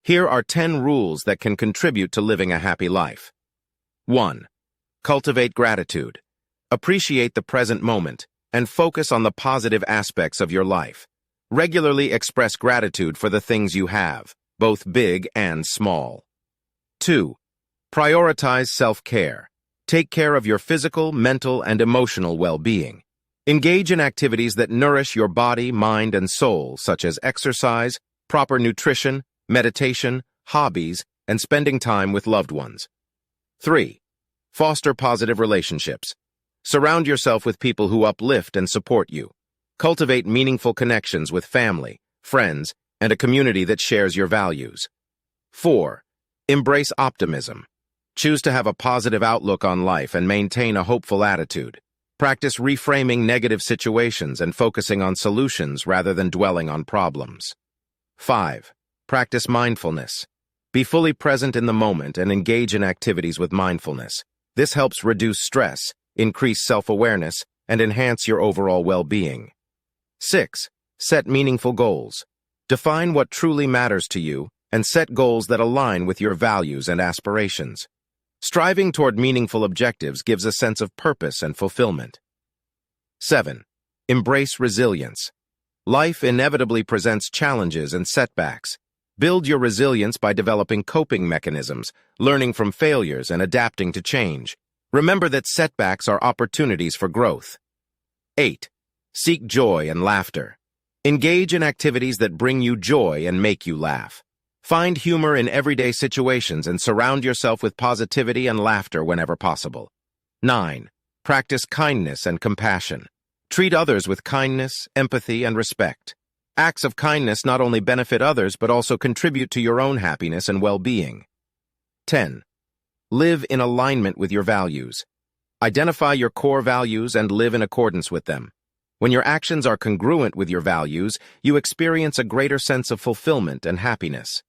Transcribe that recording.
Here are 10 rules that can contribute to living a happy life. 1. Cultivate gratitude. Appreciate the present moment and focus on the positive aspects of your life. Regularly express gratitude for the things you have, both big and small. 2. Prioritize self-care. Take care of your physical, mental, and emotional well-being. Engage in activities that nourish your body, mind, and soul, such as exercise, proper nutrition, meditation, hobbies, and spending time with loved ones. 3. Foster positive relationships. Surround yourself with people who uplift and support you. Cultivate meaningful connections with family, friends, and a community that shares your values. 4. Embrace optimism. Choose to have a positive outlook on life and maintain a hopeful attitude. Practice reframing negative situations and focusing on solutions rather than dwelling on problems. 5. Practice mindfulness. Be fully present in the moment and engage in activities with mindfulness. This helps reduce stress, increase self-awareness, and enhance your overall well-being. 6. Set meaningful goals. Define what truly matters to you and set goals that align with your values and aspirations. Striving toward meaningful objectives gives a sense of purpose and fulfillment. 7. Embrace resilience. Life inevitably presents challenges and setbacks. Build your resilience by developing coping mechanisms, learning from failures, and adapting to change. Remember that setbacks are opportunities for growth. 8. Seek joy and laughter. Engage in activities that bring you joy and make you laugh. Find humor in everyday situations and surround yourself with positivity and laughter whenever possible. 9. Practice kindness and compassion. Treat others with kindness, empathy, and respect. Acts of kindness not only benefit others but also contribute to your own happiness and well-being. 10. Live in alignment with your values. Identify your core values and live in accordance with them. When your actions are congruent with your values, you experience a greater sense of fulfillment and happiness.